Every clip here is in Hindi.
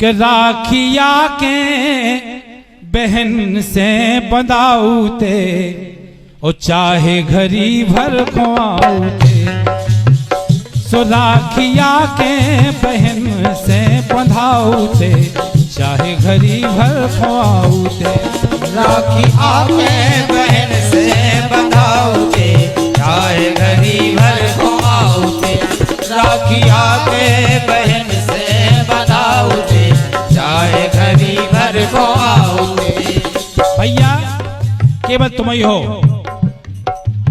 के राखिया के बहन से बंधाऊते और चाहे घड़ी भर खुआऊते। सो राखिया के बहन से बंधाऊते चाहे घड़ी भर खुआऊते। राखिया के बहन से बंधाऊते चाहे घड़ी भर खुआऊते। राखिया के बहन से बंधाऊते चाहे घड़ी भर खुआऊते। भैया केवल तुम ही हो,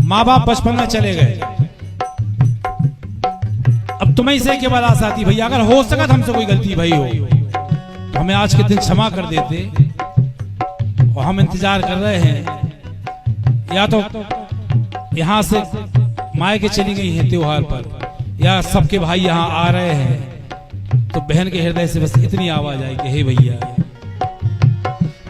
माँ बाप बचपन में चले गए, अब तुम्हें से केवल आस आती। भैया अगर हो सकत हमसे कोई गलती भाई हो तो हमें आज के दिन क्षमा कर देते। और हम इंतजार कर रहे हैं, या तो यहाँ से मायके चली गई हैं त्योहार पर, या सबके भाई यहाँ आ रहे हैं, तो बहन के हृदय से बस इतनी आवाज आई कि हे भैया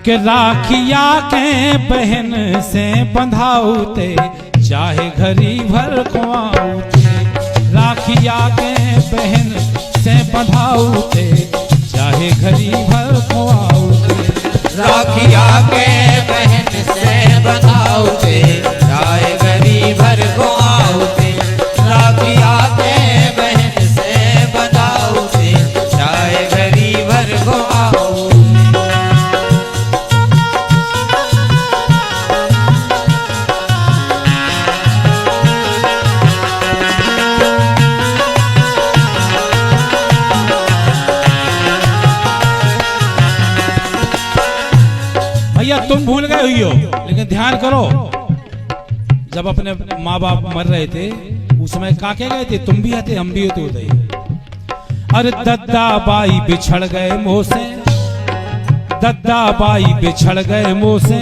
के राखिया के बहन से बंधाऊते चाहे घड़ी भर खुआऊते। राखिया के बहन से बंधाऊते चाहे घड़ी भर खुआऊते। राखिया के बहन से बंधाऊते चाहे घड़ी भर खुआऊते। राखिया के बहन से बंधाऊते चाहे घड़ी भर खुआऊते। भैया तुम भूल गए हुई हो, लेकिन ध्यान करो, जब अपने माँ बाप मर रहे थे उस समय काके गए थे, तुम भी थे हम भी होते। अरे दद्दा बाई बिछड़ गए मोह से, दद्दा बाई बिछड़ गए मोह से,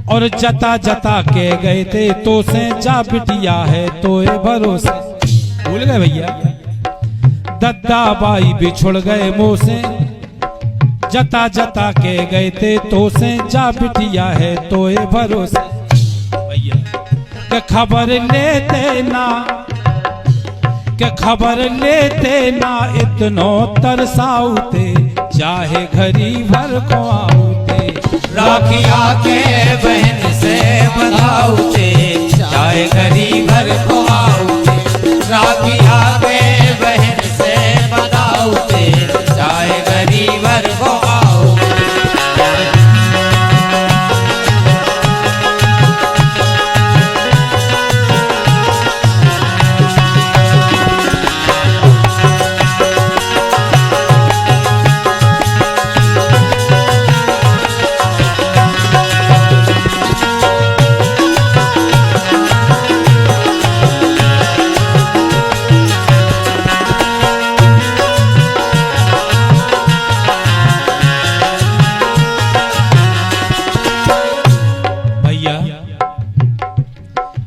और जता जता के गए थे तो से जा बिटिया है तोए भरोसे। भूल गए भैया, दद्दा बाई बिछड़ गए मोह से, जता जता के गए थे तो से जा बिटिया है तोए भरोसे। भैया के खबर लेते ना, के खबर लेते ना इतनो तरसाऊते चाहे घड़ी भर खुआऊते। राखिया के बहन से बंधाऊते चाहे घड़ी भर खुआऊते। राखिया के बहन से बंधाऊते चाहे घड़ी भर खुआऊते।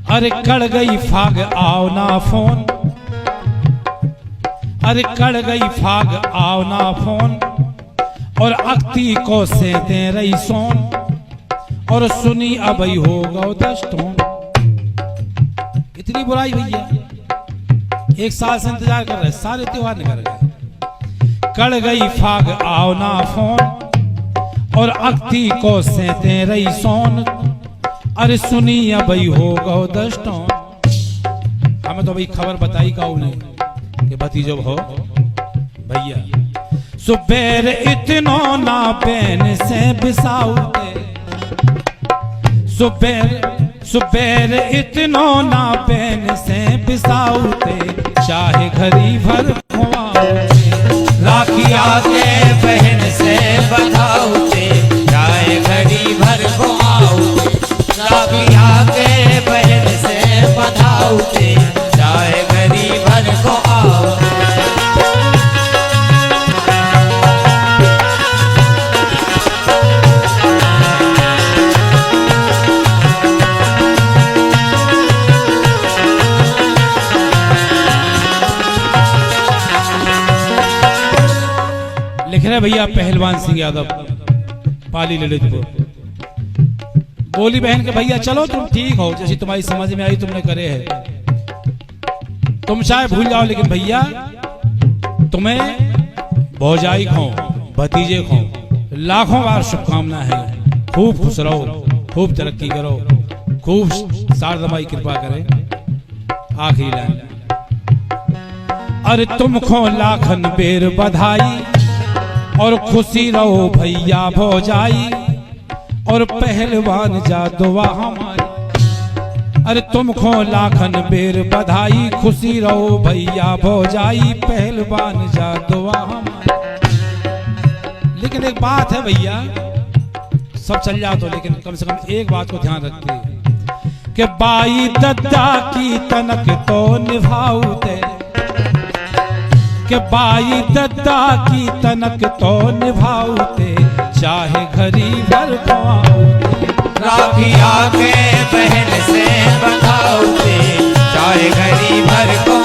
अरे कड़ गई फाग आओ ना फोन, अरे कड़ गई फाग आओ ना फोन, और अख्ती को से दे रही सोन, और सुनी अबई हो गौ दस्तों। इतनी बुराई भैया, एक साल से इंतजार कर रहे, सारे त्योहार निकल गए। कड़ गई फाग आओ ना फोन, और अख्ती को से दे रही सोन, अरे सुनी अबई हो गौ दस्तों। हमें तो भाई खबर बताई का उन्हें कि भतीजो हो भैया। सुबेर इतनो ना पेन से बिसाऊते, सुबेर इतनो ना पेन से बिसाऊते चाहे घड़ी भर खुआऊते। राखिया के बहन से बंधाऊते चाहे घड़ी भर खुआऊते। राखिया के बहन से बंधाऊते चाहे घड़ी भर खुआऊते। लिख रहे भैया पहलवान सिंह यादव पाली ललितपुर। बोली बहन के भैया चलो तुम ठीक हो, जैसी तुम्हारी समझ में आई तुमने करे है, तुम चाहे भूल जाओ, लेकिन भैया तुम्हें भौजाई खाओ भतीजे को लाखों बार शुभकामना है। खूब खुश रहो, खूब तरक्की करो, खूब शारदा माई कृपा करे। आखिरी लाइन, अरे तुमको लाखन बेर बधाई और खुशी रहो भैया भौजाई और पहलवान जा दुआ हमारी। अरे तुमको लाखन बेर बधाई, खुशी रहो भैया भौजाई, पहलवान जा दुआ हमारी। लेकिन एक बात है भैया, सब चल जाओ तो लेकिन कम से कम एक बात को ध्यान रखते कि बाई दद्दा की तनक तो निभाऊते, कि बाई दद्दा की तनक तो निभाऊते, चाहे घड़ी भर खुआऊते। राखी आके बहन से बंधाऊते, चाहे घड़ी भर को